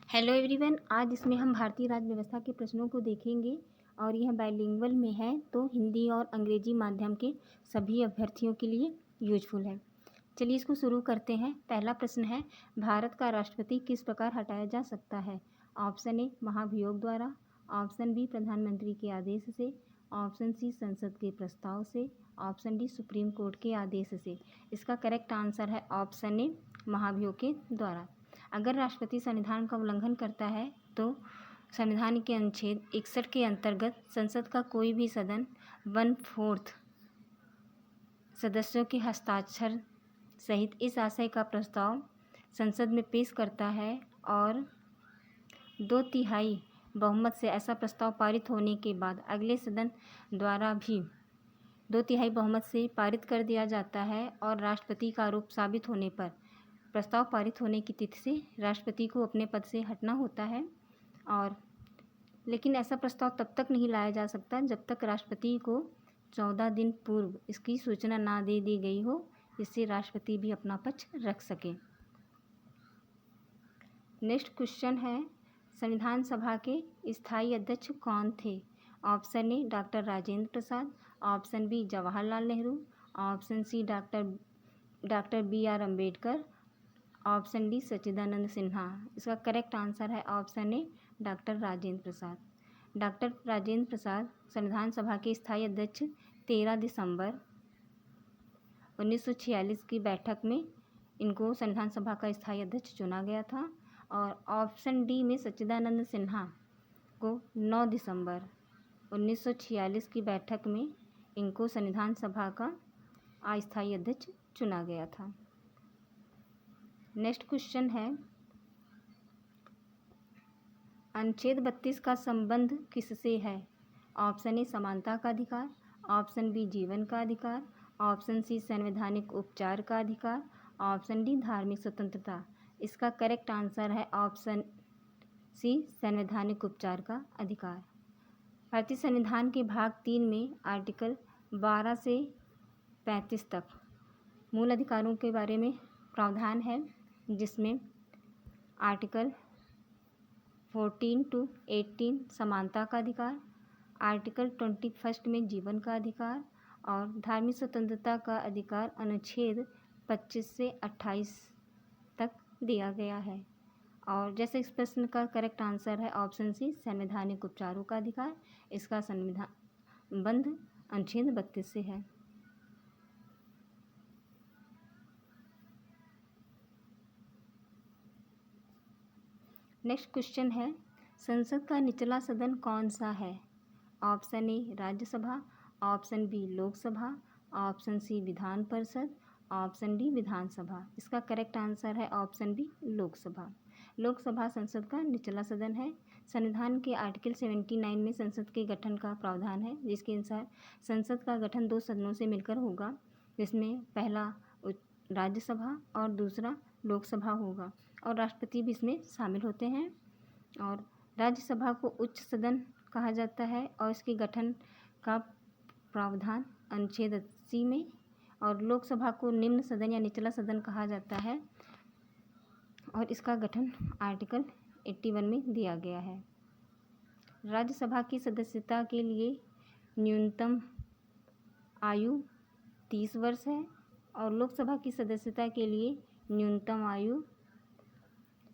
Hello everyone, आज इसमें हम भारतीय राज्य व्यवस्था के प्रश्नों को देखेंगे और यह बाइलिंगुअल में है, तो हिंदी और अंग्रेजी माध्यम के सभी अभ्यर्थियों के लिए यूजफुल है। चलिए इसको शुरू करते हैं। पहला प्रश्न है, भारत का राष्ट्रपति किस प्रकार हटाया जा सकता है? ऑप्शन ए महाभियोग द्वारा, ऑप्शन बी प्रधानमंत्री के आदेश से, ऑप्शन सी संसद के प्रस्ताव से, ऑप्शन डी सुप्रीम कोर्ट के आदेश से। इसका करेक्ट आंसर है ऑप्शन ए महाभियोग के द्वारा। अगर राष्ट्रपति संविधान का उल्लंघन करता है तो संविधान के अनुच्छेद 61 के अंतर्गत संसद का कोई भी सदन 1/4 सदस्यों के हस्ताक्षर सहित इस आशय का प्रस्ताव संसद में पेश करता है और 2/3 बहुमत से ऐसा प्रस्ताव पारित होने के बाद अगले सदन द्वारा भी 2/3 बहुमत से पारित कर दिया जाता है और राष्ट्रपति का आरोप साबित होने पर प्रस्ताव पारित होने की तिथि से राष्ट्रपति को अपने पद से हटना होता है। और लेकिन ऐसा प्रस्ताव तब तक नहीं लाया जा सकता जब तक राष्ट्रपति को 14 दिन पूर्व इसकी सूचना ना दे दी गई हो, जिससे राष्ट्रपति भी अपना पक्ष रख सके। नेक्स्ट क्वेश्चन है, संविधान सभा के स्थायी अध्यक्ष कौन थे? Option A doctor Rajendra Prasad, option B Jawaharlal Nehru, option C doctor BR Ambedkar, option D Sachchidanand Sinha. इसका करेक्ट आंसर है option A doctor Rajendra Prasad. Doctor Rajendra Prasad संविधान सभा के स्थायी अध्यक्ष 13 दिसंबर 1946 की बैठक में इनको संविधान सभा का स्थायी अध्यक्ष चुना गया था। और ऑप्शन डी में सच्चिदानंद सिन्हा को 9 दिसंबर 1946 की बैठक में इनको संविधान सभा का अस्थायी अध्यक्ष चुना गया था। नेक्स्ट क्वेश्चन है, अनुच्छेद 32 का संबंध किससे है? ऑप्शन ए समानता का अधिकार, ऑप्शन बी जीवन का अधिकार, ऑप्शन सी संवैधानिक उपचार का अधिकार, ऑप्शन डी धार्मिक स्वतंत्रता। इसका करेक्ट आंसर है ऑप्शन सी संवैधानिक उपचार का अधिकार। भारतीय संविधान के भाग 3 में आर्टिकल 12 से 35 तक मूल अधिकारों के बारे में प्रावधान है, जिसमें आर्टिकल 14 to 18 समानता का अधिकार, आर्टिकल 21 में जीवन का अधिकार और धार्मिक स्वतंत्रता का अधिकार अनुच्छेद 25 से 28 तक दिया गया है। और जैसे इस प्रश्न का करेक्ट आंसर है ऑप्शन सी संवैधानिक उपचारों का अधिकार। इसका संविधान बंध अनुच्छेद 32 से है। नेक्स्ट क्वेश्चन है, संसद का निचला सदन कौन सा है? Option A Rajya Sabha, option B Lok Sabha, option C Vidhan Parishad, option D Vidhan Sabha. इसका करेक्ट आंसर है ऑप्शन बी लोकसभा। लोकसभा संसद का निचला सदन है। संविधान के आर्टिकल 79 में संसद के गठन का प्रावधान है, जिसके अनुसार संसद का गठन 2 सदनों से मिलकर होगा, जिसमें पहला राज्यसभा और दूसरा लोकसभा होगा और राष्ट्रपति भी इसमें शामिल होते हैं। और राज्यसभा को उच्च सदन कहा जाता है और इसके गठन का प्रावधान अनुच्छेद 80 में, और लोकसभा को निम्न सदन या निचला सदन कहा जाता है और इसका गठन आर्टिकल 81 में दिया गया है। राज्यसभा की सदस्यता के लिए न्यूनतम आयु 30 वर्ष है और लोकसभा की सदस्यता के लिए न्यूनतम आयु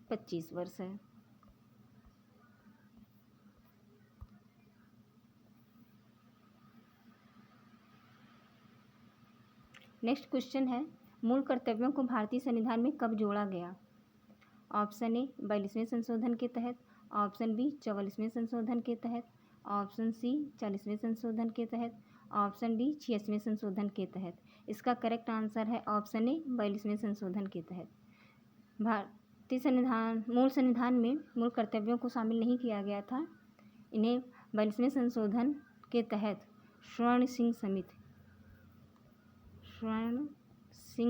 25 वर्ष है। नेक्स्ट क्वेश्चन है, मूल कर्तव्यों को भारतीय संविधान में कब जोड़ा गया? ऑप्शन ए 42वें संशोधन के तहत, ऑप्शन बी 44वें संशोधन के तहत, ऑप्शन सी 40वें संशोधन के तहत, ऑप्शन डी 86वें संशोधन के तहत। इसका करेक्ट आंसर है ऑप्शन ए 42वें संशोधन के तहत। भारतीय मूल संविधान में मूल कर्तव्यों को शामिल नहीं किया गया था। इन्हें 42वें संशोधन के तहत स्वर्ण सिंह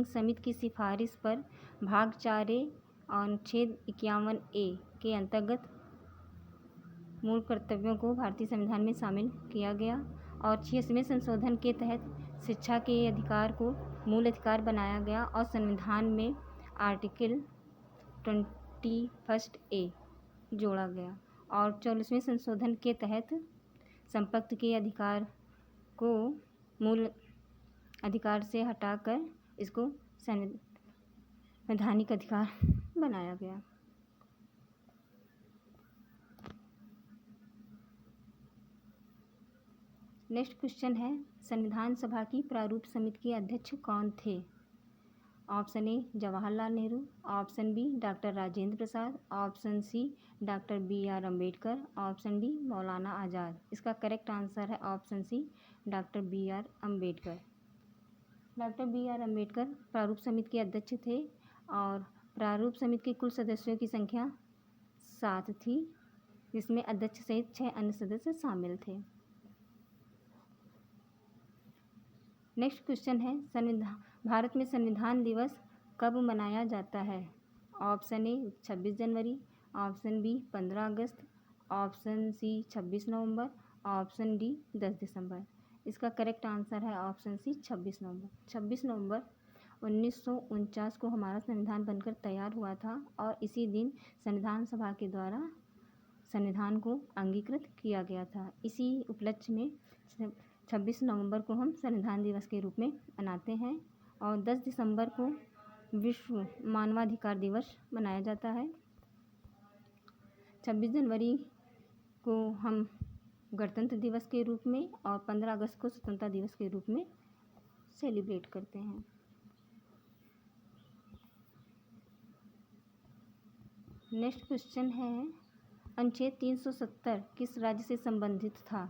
समिति की सिफारिश पर भाग 4A और अनुच्छेद 51A के अंतर्गत मूल कर्तव्यों को भारतीय संविधान में शामिल किया गया और 86वें संशोधन के तहत शिक्षा के अधिकार को मूल अधिकार बनाया गया और संविधान में आर्टिकल 21A जोड़ा गया। और 44वें संशोधन के तहत संपत्ति के अधिकार को मूल अधिकार से हटाकर इसको संवैधानिक अधिकार बनाया गया। नेक्स्ट क्वेश्चन है, संविधान सभा की प्रारूप समिति के अध्यक्ष कौन थे? Option A Jawaharlal Nehru, option B doctor Rajendra Prasad, option C doctor BR Ambedkar, option D Maulana Azad. इसका करेक्ट आंसर है option C doctor BR Ambedkar. Doctor BR Ambedkar प्रारूप समिति के अध्यक्ष थे और प्रारूप समिति के कुल सदस्यों की संख्या 7 थी, जिसमें अध्यक्ष सहित 6 अन्य सदस्य शामिल थे। नेक्स्ट क्वेश्चन है, भारत में संविधान दिवस कब मनाया जाता है? ऑप्शन ए 26 जनवरी, ऑप्शन बी 15 अगस्त, ऑप्शन सी 26 नवंबर, ऑप्शन डी 10 दिसंबर। इसका करेक्ट आंसर है ऑप्शन सी 26 नवंबर। 26 नवंबर 1949 को हमारा संविधान बनकर तैयार हुआ था और इसी दिन संविधान सभा के द्वारा संविधान को अंगीकृत किया गया था। इसी उपलक्ष्य में 26 नवंबर को हम संविधान दिवस के रूप में मनाते हैं और 10 दिसंबर को विश्व मानवाधिकार दिवस मनाया जाता है। 26 जनवरी को हम गणतंत्र दिवस के रूप में और 15 अगस्त को स्वतंत्रता दिवस के रूप में सेलिब्रेट करते हैं। नेक्स्ट क्वेश्चन है, अनुच्छेद 370 किस राज्य से संबंधित था?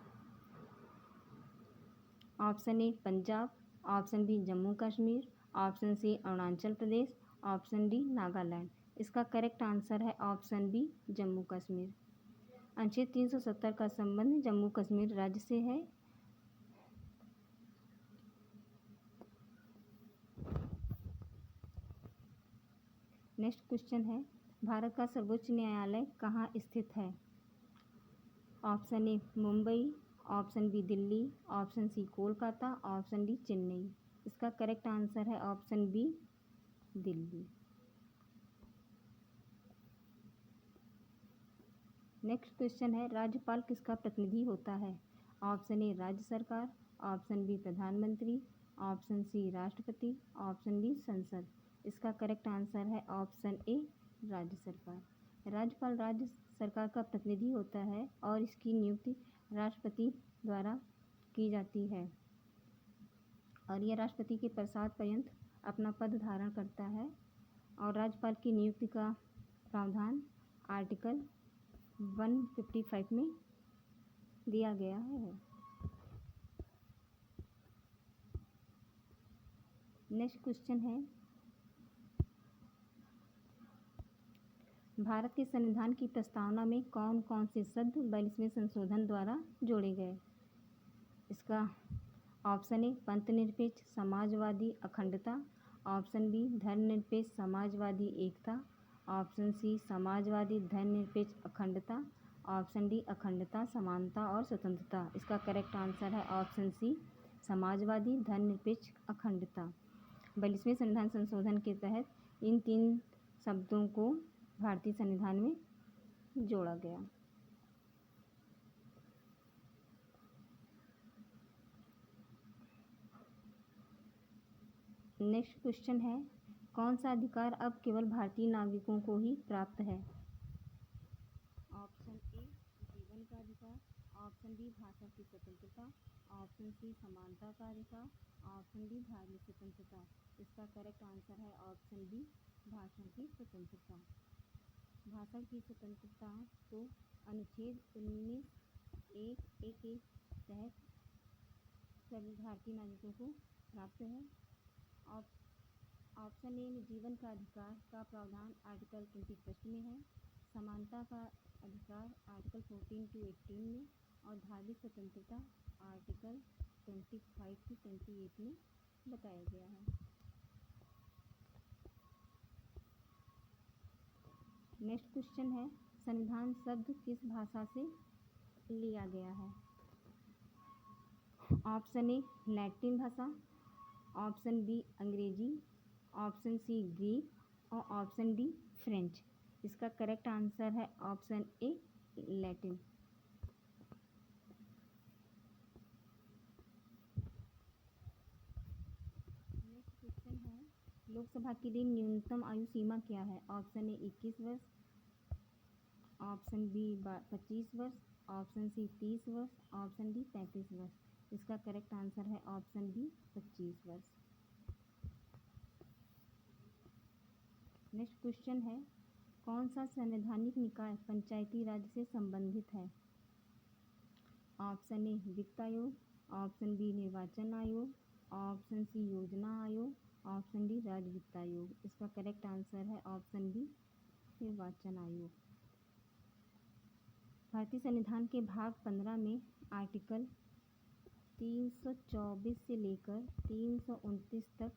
Option A Punjab, option B Jammu Kashmir, option C Arunachal Pradesh, option D Nagaland. इसका करेक्ट आंसर है ऑप्शन बी जम्मू कश्मीर। अनुच्छेद 370 का संबंध जम्मू कश्मीर राज्य से है। नेक्स्ट क्वेश्चन है, भारत का सर्वोच्च न्यायालय कहाँ स्थित है? Option A Mumbai, option B Delhi, option C Kolkata, option D Chennai. इसका करेक्ट आंसर है option B Delhi. Next question है, राज्यपाल किसका प्रतिनिधि होता है? ऑप्शन ए राज्य सरकार, ऑप्शन बी प्रधानमंत्री, ऑप्शन सी राष्ट्रपति, ऑप्शन डी संसद। इसका करेक्ट आंसर है ऑप्शन ए राज्य सरकार। राज्यपाल राज्य सरकार का प्रतिनिधि होता है और इसकी नियुक्ति राष्ट्रपति द्वारा की जाती है और यह राष्ट्रपति के प्रसाद पर्यंत अपना पद धारण करता है और राज्यपाल की नियुक्ति का प्रावधान आर्टिकल 155 में दिया गया है। नेक्स्ट क्वेश्चन है, भारत के संविधान की प्रस्तावना में कौन कौन से शब्द 42वें संशोधन द्वारा जोड़े गए? इसका ऑप्शन ए पंथनिरपेक्ष समाजवादी अखंडता, ऑप्शन बी धर्मनिरपेक्ष समाजवादी एकता, ऑप्शन सी समाजवादी धर्मनिरपेक्ष अखंडता, ऑप्शन डी अखंडता समानता और स्वतंत्रता। इसका करेक्ट आंसर है ऑप्शन सी समाजवादी धर्मनिरपेक्ष अखंडता। 42वें संविधान संशोधन के तहत इन 3 शब्दों को भारतीय संविधान में जोड़ा गया। नेक्स्ट क्वेश्चन है, कौन सा अधिकार अब केवल भारतीय नागरिकों को ही प्राप्त है? ऑप्शन ए जीवन का अधिकार, ऑप्शन बी भाषा की स्वतंत्रता, ऑप्शन सी समानता का अधिकार, ऑप्शन डी धार्मिक स्वतंत्रता। इसका करेक्ट आंसर है ऑप्शन बी भाषा की स्वतंत्रता। भाषा की स्वतंत्रता को अनुच्छेद 19(1) के तहत सभी भारतीय नागरिकों को प्राप्त है। ऑप्शन ए में जीवन का अधिकार का प्रावधान आर्टिकल 21 में है, समानता का अधिकार आर्टिकल 14 to 18 में और धार्मिक स्वतंत्रता आर्टिकल 25 to 28 में बताया गया है। नेक्स्ट क्वेश्चन है, संविधान शब्द किस भाषा से लिया गया है? ऑप्शन ए लैटिन भाषा, ऑप्शन बी अंग्रेजी, ऑप्शन सी ग्रीक और ऑप्शन डी फ्रेंच। इसका करेक्ट आंसर है ऑप्शन ए लैटिन। नेक्स्ट क्वेश्चन है, लोकसभा के लिए न्यूनतम आयु सीमा क्या है? ऑप्शन ए 21 वर्ष, ऑप्शन बी 25 वर्ष, ऑप्शन सी 30 वर्ष, ऑप्शन डी 35 वर्ष। इसका करेक्ट आंसर है ऑप्शन बी 25 वर्ष। नेक्स्ट क्वेश्चन है, कौन सा संवैधानिक निकाय पंचायती राज से संबंधित है? ऑप्शन ए वित्त आयोग, ऑप्शन बी निर्वाचन आयोग, ऑप्शन सी योजना आयोग, ऑप्शन डी राज्य वित्त आयोग। इसका करेक्ट आंसर है ऑप्शन बी निर्वाचन आयोग। भारतीय संविधान के भाग 15 में आर्टिकल 324 से लेकर 329 तक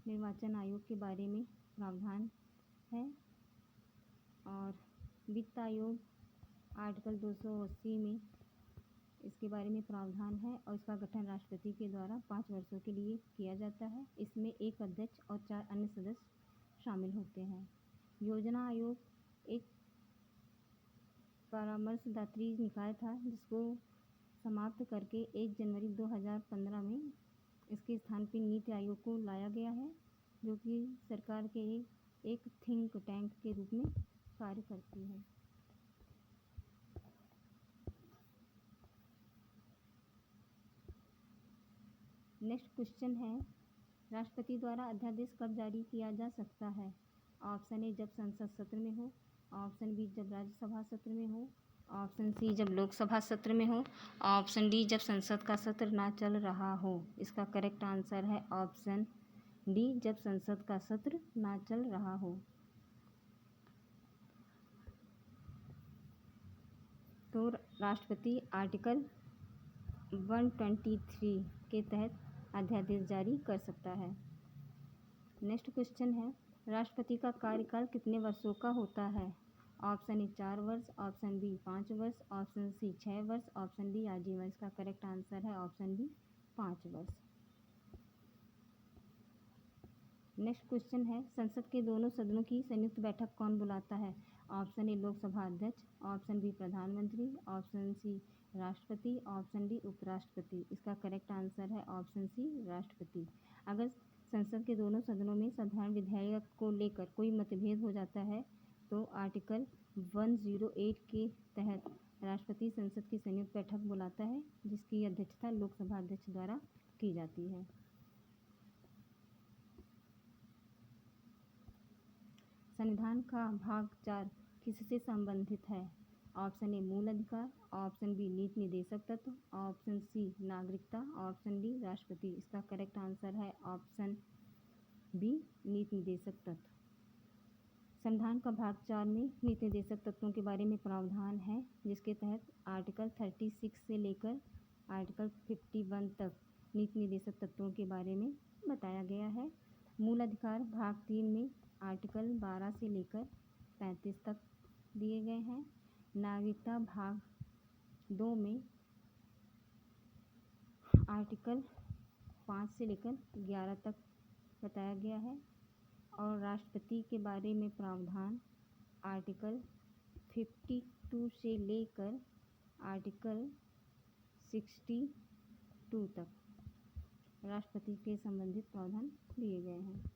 निर्वाचन आयोग के बारे में प्रावधान है और वित्त आयोग आर्टिकल 280 में इसके बारे में प्रावधान है और इसका गठन राष्ट्रपति के द्वारा 5 वर्षों के लिए किया जाता है। इसमें एक अध्यक्ष और 4 अन्य सदस्य शामिल होते हैं। योजना आयोग एक परामर्शदात्री निकाय था जिसको समाप्त करके 1 जनवरी 2015 में इसके स्थान पर नीति आयोग को लाया गया है, जो कि सरकार के एक थिंक टैंक के रूप में कार्य करती है। नेक्स्ट क्वेश्चन है, राष्ट्रपति द्वारा अध्यादेश कब जारी किया जा सकता है? ऑप्शन ए जब संसद सत्र में हो, ऑप्शन बी जब राज्यसभा सत्र में हो, ऑप्शन सी जब लोकसभा सत्र में हो, ऑप्शन डी जब संसद का सत्र ना चल रहा हो। इसका करेक्ट आंसर है ऑप्शन डी जब संसद का सत्र ना चल रहा हो। तो राष्ट्रपति आर्टिकल 123 के तहत अध्यादेश जारी कर सकता है। नेक्स्ट क्वेश्चन है, राष्ट्रपति का कार्यकाल कितने वर्षों का होता है? ऑप्शन ए 4 वर्ष, ऑप्शन बी 5 वर्ष, ऑप्शन सी 6 वर्ष, ऑप्शन डी आजीवन। इसका करेक्ट आंसर है ऑप्शन बी 5 वर्ष। नेक्स्ट क्वेश्चन है, संसद के दोनों सदनों की संयुक्त बैठक कौन बुलाता है? ऑप्शन ए लोकसभा अध्यक्ष, ऑप्शन बी प्रधानमंत्री, ऑप्शन सी राष्ट्रपति, ऑप्शन डी उपराष्ट्रपति। इसका करेक्ट आंसर है ऑप्शन सी राष्ट्रपति। अगर संसद के दोनों सदनों में साधारण विधेयक को लेकर कोई मतभेद हो जाता है तो आर्टिकल 108 के तहत राष्ट्रपति संसद की संयुक्त बैठक बुलाता है, जिसकी अध्यक्षता लोकसभा अध्यक्ष द्वारा की जाती है। संविधान का भाग 4 किससे संबंधित है? ऑप्शन ए मूल अधिकार, ऑप्शन बी नीति निर्देशक तत्व, ऑप्शन सी नागरिकता, ऑप्शन डी राष्ट्रपति। इसका करेक्ट आंसर है ऑप्शन बी नीति निर्देशक तत्व। संविधान का भाग 4 में नीति निर्देशक तत्वों के बारे में प्रावधान है, जिसके तहत आर्टिकल 36 से लेकर आर्टिकल 51 तक नीति निर्देशक तत्वों के बारे में बताया गया है। मूल अधिकार भाग 3 में आर्टिकल 12 से लेकर 35 तक दिए गए हैं। नागरिकता भाग 2 में आर्टिकल 5 से लेकर 11 तक बताया गया है और राष्ट्रपति के बारे में प्रावधान आर्टिकल 52 से लेकर आर्टिकल 62 तक राष्ट्रपति के संबंधित प्रावधान दिए गए हैं।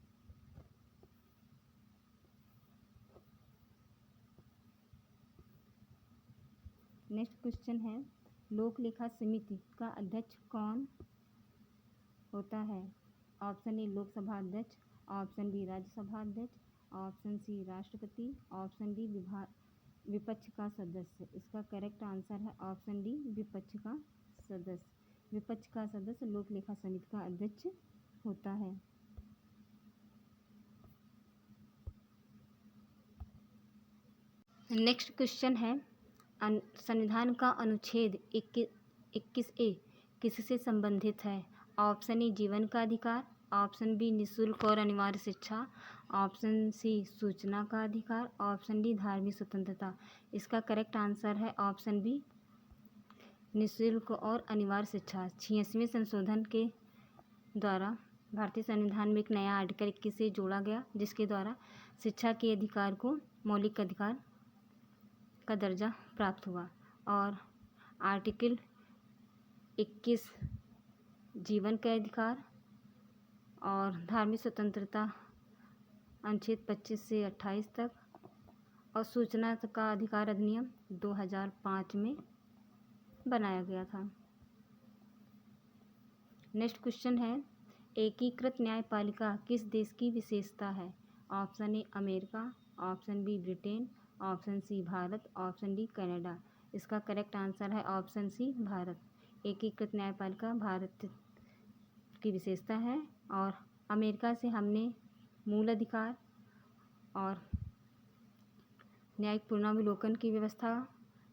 नेक्स्ट क्वेश्चन है, लोक लेखा समिति का अध्यक्ष कौन होता है? ऑप्शन ए लोकसभा अध्यक्ष, ऑप्शन बी राज्यसभा अध्यक्ष, ऑप्शन सी राष्ट्रपति, ऑप्शन डी विपक्ष का सदस्य। इसका करेक्ट आंसर है ऑप्शन डी विपक्ष का सदस्य। विपक्ष का सदस्य लोक लेखा समिति का अध्यक्ष होता है। नेक्स्ट क्वेश्चन है, संविधान का अनुच्छेद 21A किससे संबंधित है? ऑप्शन ए जीवन का अधिकार, ऑप्शन बी निःशुल्क और अनिवार्य शिक्षा, ऑप्शन सी सूचना का अधिकार, ऑप्शन डी धार्मिक स्वतंत्रता। इसका करेक्ट आंसर है ऑप्शन बी निःशुल्क और अनिवार्य शिक्षा। 86वें संशोधन के द्वारा भारतीय संविधान में एक नया आर्टिकल 21 से जोड़ा गया, जिसके द्वारा शिक्षा के अधिकार को मौलिक अधिकार का दर्जा प्राप्त हुआ। और आर्टिकल 21 जीवन का अधिकार और धार्मिक स्वतंत्रता अनुच्छेद 25 से 28 तक, और सूचना का अधिकार अधिनियम 2005 में बनाया गया था। नेक्स्ट क्वेश्चन है, एकीकृत न्यायपालिका किस देश की विशेषता है? Option A America, option B Britain, option C Bharat, option D Canada. इसका करेक्ट आंसर है ऑप्शन सी भारत। एकीकृत न्यायपालिका भारत की विशेषता है। और अमेरिका से हमने मूल अधिकार और न्यायिक पुनरावलोकन की व्यवस्था,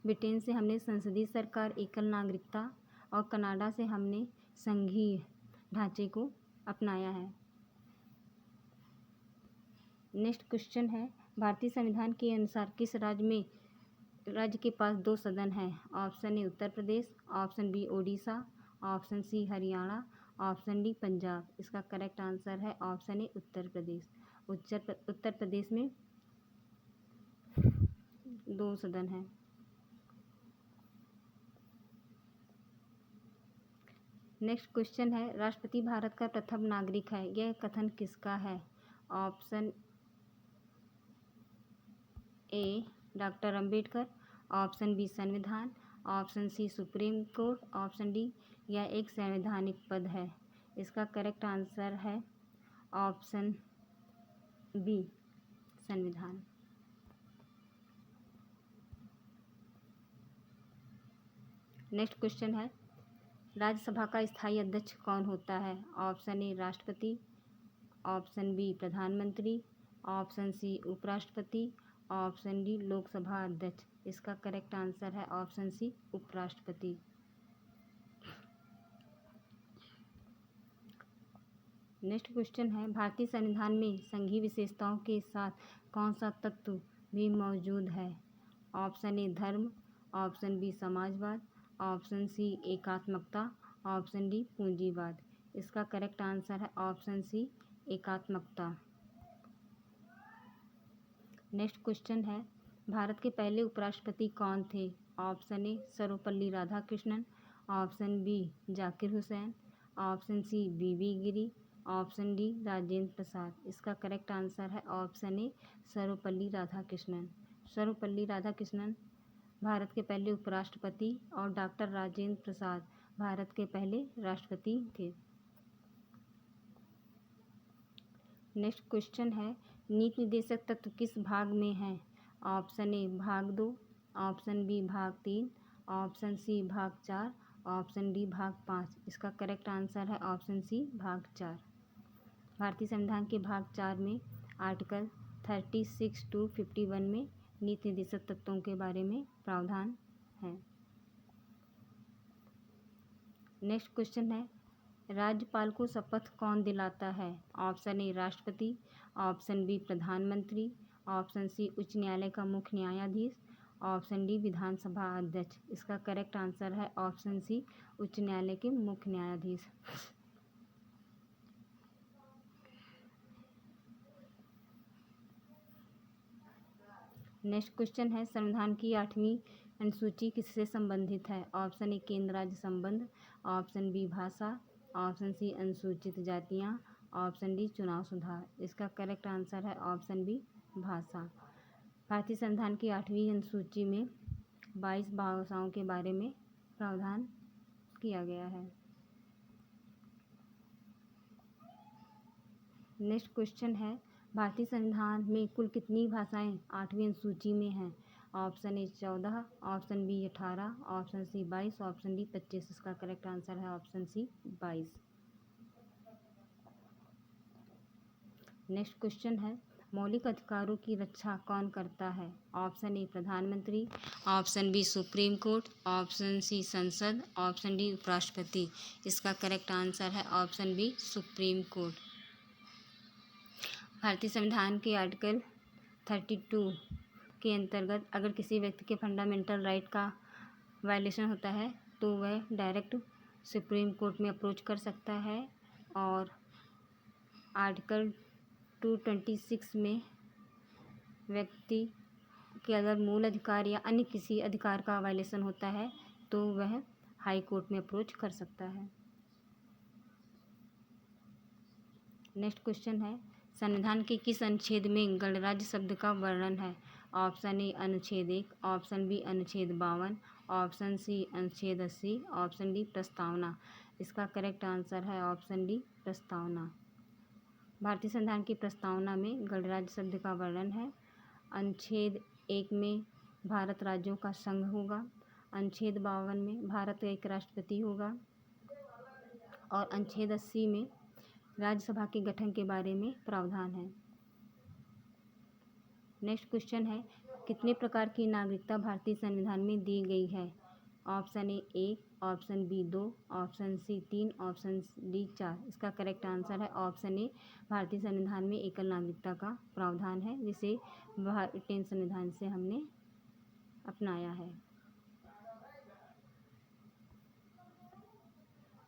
ब्रिटेन से हमने संसदीय सरकार, एकल नागरिकता, और कनाडा से हमने संघीय ढांचे को अपनाया है। नेक्स्ट क्वेश्चन है, भारतीय संविधान के अनुसार किस राज्य के पास 2 सदन हैं? Option A Uttar Pradesh, option B Odisha, option C Haryana, option D Punjab. इसका करेक्ट आंसर है ऑप्शन ए उत्तर प्रदेश। उत्तर प्रदेश में 2 सदन हैं। नेक्स्ट क्वेश्चन है, राष्ट्रपति भारत का प्रथम नागरिक है, यह कथन किसका है? Option A doctor Ambedkar, option B संविधान, option C supreme court, option D यह एक संवैधानिक पद है। इसका करेक्ट आंसर है ऑप्शन बी संविधान। नेक्स्ट क्वेश्चन है, राज्यसभा का स्थायी अध्यक्ष कौन होता है? ऑप्शन ए राष्ट्रपति, ऑप्शन बी प्रधानमंत्री, ऑप्शन सी उपराष्ट्रपति, ऑप्शन डी लोकसभा अध्यक्ष। इसका करेक्ट आंसर है ऑप्शन सी उपराष्ट्रपति। नेक्स्ट क्वेश्चन है, भारतीय संविधान में संघीय विशेषताओं के साथ कौन सा तत्व भी मौजूद है? ऑप्शन ए धर्म, ऑप्शन बी समाजवाद, ऑप्शन सी एकात्मकता, ऑप्शन डी पूंजीवाद। इसका करेक्ट आंसर है ऑप्शन सी एकात्मकता। नेक्स्ट क्वेश्चन है, भारत के पहले उपराष्ट्रपति कौन थे? Option A Sarvepalli Radhakrishnan, option B Zakir Hussain, option C V V Giri, option D Rajendra Prasad. इसका करेक्ट आंसर है ऑप्शन ए सर्वपल्ली राधाकृष्णन। सर्वपल्ली राधाकृष्णन भारत के पहले उपराष्ट्रपति और डॉक्टर राजेंद्र प्रसाद भारत के पहले राष्ट्रपति थे। नेक्स्ट क्वेश्चन है, नीति निर्देशक तत्व किस भाग में है? ऑप्शन ए भाग 2, ऑप्शन बी भाग 3, ऑप्शन सी भाग 4, ऑप्शन डी भाग 5। इसका करेक्ट आंसर है ऑप्शन सी भाग 4। भारतीय संविधान के भाग 4 में आर्टिकल 36 to 51 में नीति निर्देशक तत्वों के बारे में प्रावधान है। नेक्स्ट क्वेश्चन है, राज्यपाल को शपथ कौन दिलाता है? ऑप्शन ए राष्ट्रपति, ऑप्शन बी प्रधानमंत्री, ऑप्शन सी उच्च न्यायालय का मुख्य न्यायाधीश, ऑप्शन डी विधानसभा अध्यक्ष। इसका करेक्ट आंसर है ऑप्शन सी उच्च न्यायालय के मुख्य न्यायाधीश। नेक्स्ट क्वेश्चन है, संविधान की 8वीं अनुसूची किससे संबंधित है? ऑप्शन ए केंद्र राज्य संबंध, ऑप्शन बी भाषा, ऑप्शन सी अनुसूचित जातियाँ, ऑप्शन डी चुनाव सुधार। इसका करेक्ट आंसर है ऑप्शन बी भाषा। भारतीय संविधान की 8वीं अनुसूची में 22 भाषाओं के बारे में प्रावधान किया गया है। नेक्स्ट क्वेश्चन है, भारतीय संविधान में कुल कितनी भाषाएं 8वीं अनुसूची में हैं? Option A 14, option B 18, option C 22, option D 25। इसका करेक्ट आंसर है ऑप्शन सी 22। नेक्स्ट क्वेश्चन है, मौलिक अधिकारों की रक्षा कौन करता है? ऑप्शन ए प्रधानमंत्री, option B supreme court, option C संसद, ऑप्शन डी उपराष्ट्रपति। इसका करेक्ट आंसर है ऑप्शन बी सुप्रीम कोर्ट। भारतीय संविधान के आर्टिकल 32 के अंतर्गत अगर किसी व्यक्ति के फंडामेंटल राइट का वायलेशन होता है तो वह डायरेक्ट सुप्रीम कोर्ट में अप्रोच कर सकता है। और आर्टिकल 226 में व्यक्ति के अगर मूल अधिकार या अन्य किसी अधिकार का वायलेशन होता है तो वह हाई कोर्ट में अप्रोच कर सकता है। नेक्स्ट क्वेश्चन है, संविधान के किस अनुच्छेद में गणराज्य शब्द का वर्णन है? ऑप्शन ए अनुच्छेद 1, ऑप्शन बी अनुच्छेद 52, ऑप्शन सी अनुच्छेद 80, ऑप्शन डी प्रस्तावना। इसका करेक्ट आंसर है ऑप्शन डी प्रस्तावना। भारतीय संविधान की प्रस्तावना में गणराज्य शब्द का वर्णन है। अनुच्छेद 1 में भारत राज्यों का संघ होगा, अनुच्छेद 52 में भारत का एक राष्ट्रपति होगा और अनुच्छेद 80 में राज्यसभा के गठन के बारे में प्रावधान है। नेक्स्ट क्वेश्चन है, कितने प्रकार की नागरिकता भारतीय संविधान में दी गई है? Option A 1, option B 2, option C 3, option D 4। इसका करेक्ट आंसर है ऑप्शन ए। भारतीय संविधान में एकल नागरिकता का प्रावधान है जिसे ब्रिटेन संविधान से हमने अपनाया है।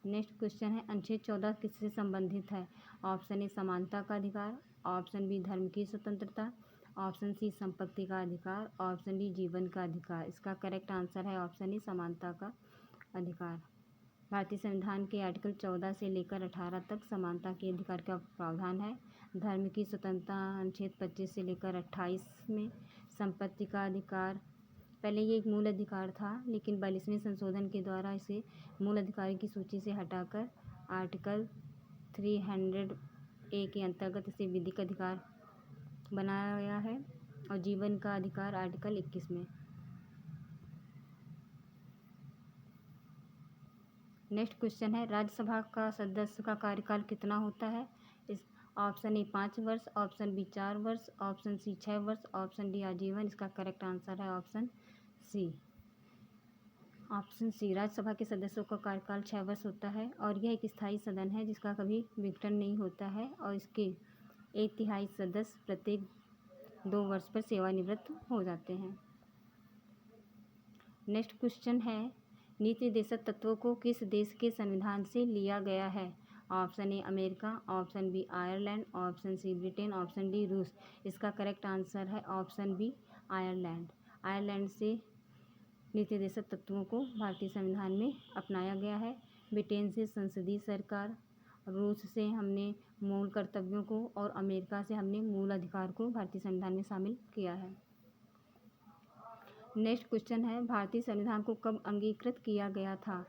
नेक्स्ट क्वेश्चन है, अनुच्छेद 14 किससे संबंधित है? ऑप्शन ए समानता का अधिकार, ऑप्शन बी धर्म की स्वतंत्रता, ऑप्शन सी संपत्ति का अधिकार, ऑप्शन डी जीवन का अधिकार। इसका करेक्ट आंसर है ऑप्शन ए समानता का अधिकार। भारतीय संविधान के आर्टिकल 14 से लेकर 18 तक समानता के अधिकार का प्रावधान है। धर्म की स्वतंत्रता अनुच्छेद 25 से लेकर 28 में, संपत्ति का अधिकार पहले ये एक मूल अधिकार था लेकिन 42वें संशोधन के द्वारा इसे मूल अधिकारों की सूची से हटाकर आर्टिकल 300A के अंतर्गत इसे विधिक अधिकार बनाया गया है और जीवन का अधिकार आर्टिकल 21 में। नेक्स्ट क्वेश्चन है, राज्यसभा का सदस्य का कार्यकाल कितना होता है? इस ऑप्शन ए 5 वर्ष, ऑप्शन बी 4 वर्ष, ऑप्शन सी 6 वर्ष, ऑप्शन डी आजीवन। इसका करेक्ट आंसर है option C. Option C, Rajya Sabha के सदस्यों का कार्यकाल 6 वर्ष होता है और यह एक स्थायी सदन है जिसका कभी विघटन नहीं होता है और इसके 1/3 सदस्य प्रत्येक 2 वर्ष पर सेवानिवृत्त हो जाते हैं। नेक्स्ट क्वेश्चन है, नीति निर्देशक तत्वों को किस देश के संविधान से लिया गया है? Option A America, option B Ireland, option C Britain, option D रूस। इसका करेक्ट आंसर है ऑप्शन बी आयरलैंड। आयरलैंड से नीति निर्देशक तत्वों को भारतीय संविधान में अपनाया गया है। ब्रिटेन से संसदीय सरकार, रूस से हमने मूल कर्तव्यों को और अमेरिका से हमने मूल अधिकार को भारतीय संविधान में शामिल किया है। नेक्स्ट क्वेश्चन है, भारतीय संविधान को कब अंगीकृत किया गया था?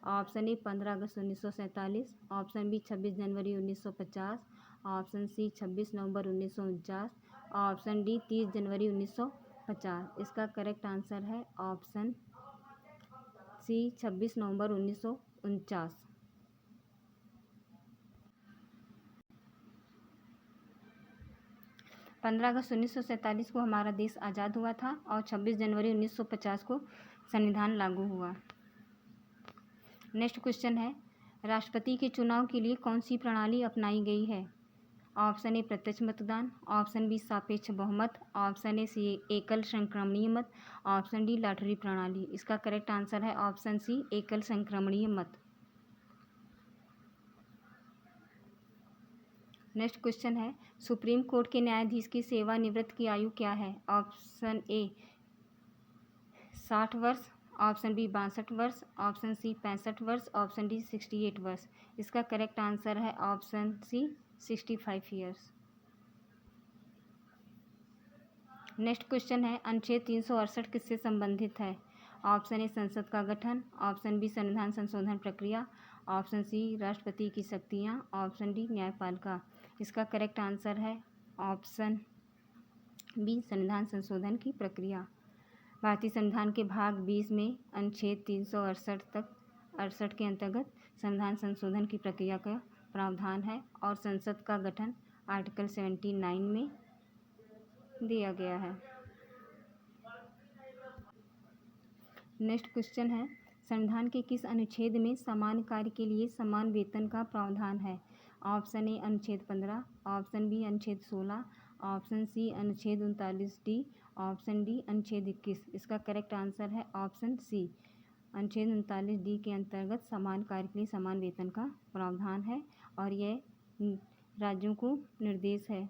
ऑप्शन ए 15 अगस्त 1947, ऑप्शन बी 26 जनवरी 1950, ऑप्शन सी 26 नवंबर 1949, ऑप्शन डी 30 जनवरी 1950। इसका करेक्ट आंसर है ऑप्शन सी 26 नवंबर 1949। 15 अगस्त 1947 को हमारा देश आज़ाद हुआ था और 26 जनवरी 1950 को संविधान लागू हुआ। नेक्स्ट क्वेश्चन है, राष्ट्रपति के चुनाव के लिए कौन सी प्रणाली अपनाई गई है? ऑप्शन ए प्रत्यक्ष मतदान, ऑप्शन बी सापेक्ष बहुमत, ऑप्शन ए सी एकल संक्रमणीय मत, ऑप्शन डी लॉटरी प्रणाली। इसका करेक्ट आंसर है ऑप्शन सी एकल संक्रमणीय मत। नेक्स्ट क्वेश्चन है, सुप्रीम कोर्ट के न्यायाधीश की सेवानिवृत्त की आयु क्या है? ऑप्शन ए 60 वर्ष, ऑप्शन बी 62 वर्ष, ऑप्शन सी 65 वर्ष, ऑप्शन डी 68 वर्ष। इसका करेक्ट आंसर है option C 65 years. Next question है, अनुच्छेद 368 किससे संबंधित है? ऑप्शन ए संसद का गठन, ऑप्शन बी संविधान संशोधन प्रक्रिया, ऑप्शन सी राष्ट्रपति की शक्तियाँ, ऑप्शन डी न्यायपालिका। इसका करेक्ट आंसर है ऑप्शन बी संविधान संशोधन की प्रक्रिया। भारतीय संविधान के भाग 20 में अनुच्छेद 368 के अंतर्गत संविधान संशोधन की प्रक्रिया का प्रावधान है और संसद का गठन आर्टिकल 79 में दिया गया है। नेक्स्ट क्वेश्चन है, संविधान के किस अनुच्छेद में समान कार्य के लिए समान वेतन का प्रावधान है? ऑप्शन ए अनुच्छेद 15, ऑप्शन बी अनुच्छेद 16, ऑप्शन सी अनुच्छेद 39D, ऑप्शन डी अनुच्छेद 21। इसका करेक्ट आंसर है ऑप्शन सी अनुच्छेद 39D के अंतर्गत समान कार्य के लिए समान वेतन का प्रावधान है और यह राज्यों को निर्देश है।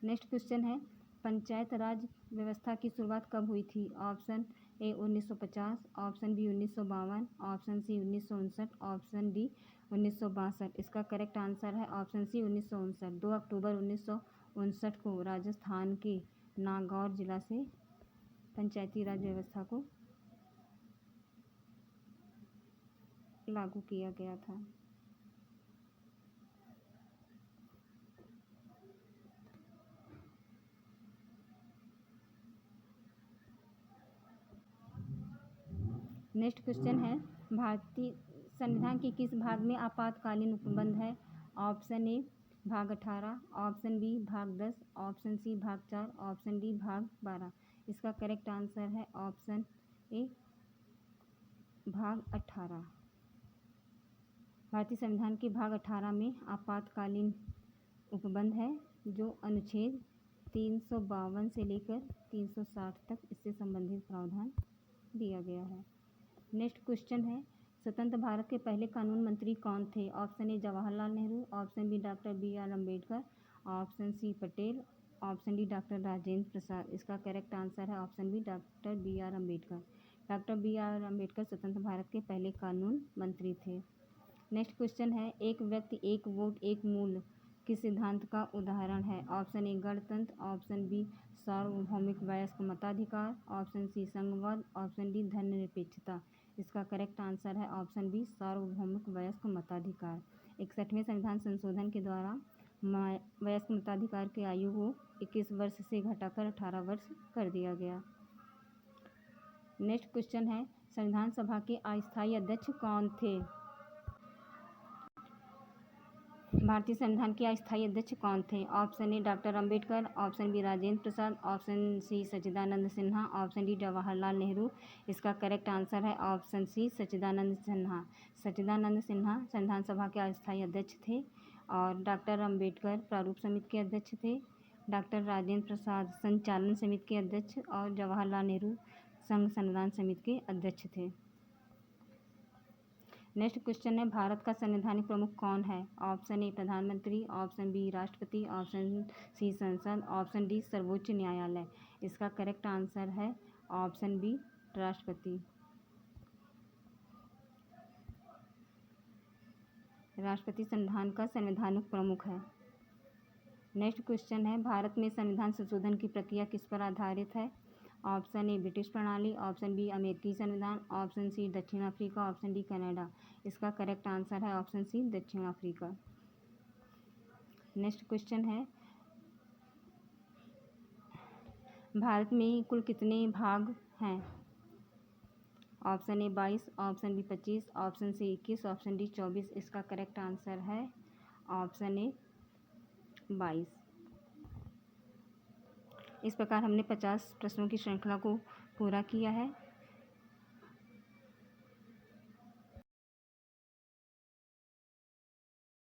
नेक्स्ट क्वेश्चन है, पंचायत राज व्यवस्था की शुरुआत कब हुई थी? Option A 1950, option B 1952, option C 1959, option D 1962। इसका करेक्ट आंसर है ऑप्शन सी 1959। 2 अक्टूबर 1959 को राजस्थान के नागौर जिला से पंचायती राज व्यवस्था को लागू किया गया था। नेक्स्ट क्वेश्चन है, भारतीय संविधान के किस भाग में आपातकालीन उपबंध है? ऑप्शन ए भाग 18, ऑप्शन बी भाग 10, ऑप्शन सी भाग 4, ऑप्शन डी भाग 12। इसका करेक्ट आंसर है ऑप्शन ए भाग 18। भारतीय संविधान के भाग 18 में आपातकालीन उपबंध है, जो अनुच्छेद 352 से लेकर 360 तक इससे संबंधित प्रावधान दिया गया है। नेक्स्ट क्वेश्चन है, स्वतंत्र भारत के पहले कानून मंत्री कौन थे? Option A Jawaharlal Nehru, option B doctor B R. Ambedkar, option C Patel, option D doctor Rajendra Prasad. इसका करेक्ट आंसर है option B doctor B R. Ambedkar. Doctor B R. Ambedkar स्वतंत्र भारत के पहले कानून मंत्री थे। नेक्स्ट क्वेश्चन है, एक व्यक्ति एक वोट एक मूल्य किस सिद्धांत का उदाहरण है? ऑप्शन ए गणतंत्र, ऑप्शन बी सार्वभौमिक वयस्क मताधिकार, ऑप्शन सी संघवाद, ऑप्शन डी धर्मनिरपेक्षता। इसका करेक्ट आंसर है ऑप्शन बी सार्वभौमिक वयस्क मताधिकार। 61वें संविधान संशोधन के द्वारा वयस्क मताधिकार की आयु को 21 वर्ष से घटाकर 18 वर्ष कर दिया गया। नेक्स्ट क्वेश्चन है, संविधान सभा के अस्थायी अध्यक्ष कौन थे? भारतीय संविधान के अस्थायी अध्यक्ष कौन थे? Option A doctor Ambedkar, option B Rajendra Prasad, option C Sachchidanand Sinha, option D Jawaharlal Nehru. इसका करेक्ट आंसर है ऑप्शन सी सच्चिदानंद सिन्हा। सच्चिदानंद सिन्हा संविधान सभा के अस्थायी अध्यक्ष थे और डॉक्टर अंबेडकर प्रारूप समिति के अध्यक्ष थे। डॉक्टर राजेंद्र प्रसाद संचालन समिति के अध्यक्ष और जवाहरलाल नेहरू संघ संविधान समिति के अध्यक्ष थे। नेक्स्ट क्वेश्चन है, भारत का संवैधानिक प्रमुख कौन है? ऑप्शन ए प्रधानमंत्री, ऑप्शन बी राष्ट्रपति, ऑप्शन सी संसद, ऑप्शन डी सर्वोच्च न्यायालय। इसका करेक्ट आंसर है ऑप्शन बी राष्ट्रपति। राष्ट्रपति संविधान का संवैधानिक प्रमुख है। नेक्स्ट क्वेश्चन है, भारत में संविधान संशोधन की प्रक्रिया किस पर आधारित है? ऑप्शन ए ब्रिटिश प्रणाली, ऑप्शन बी अमेरिकी संविधान, ऑप्शन सी दक्षिण अफ्रीका, ऑप्शन डी कनाडा। इसका करेक्ट आंसर है ऑप्शन सी दक्षिण अफ्रीका। नेक्स्ट क्वेश्चन है, भारत में कुल कितने भाग हैं? Option A 22, option B 25, option C 21, option D 24। इसका करेक्ट आंसर है ऑप्शन ए 22। इस प्रकार हमने 50 प्रश्नों की श्रृंखला को पूरा किया है।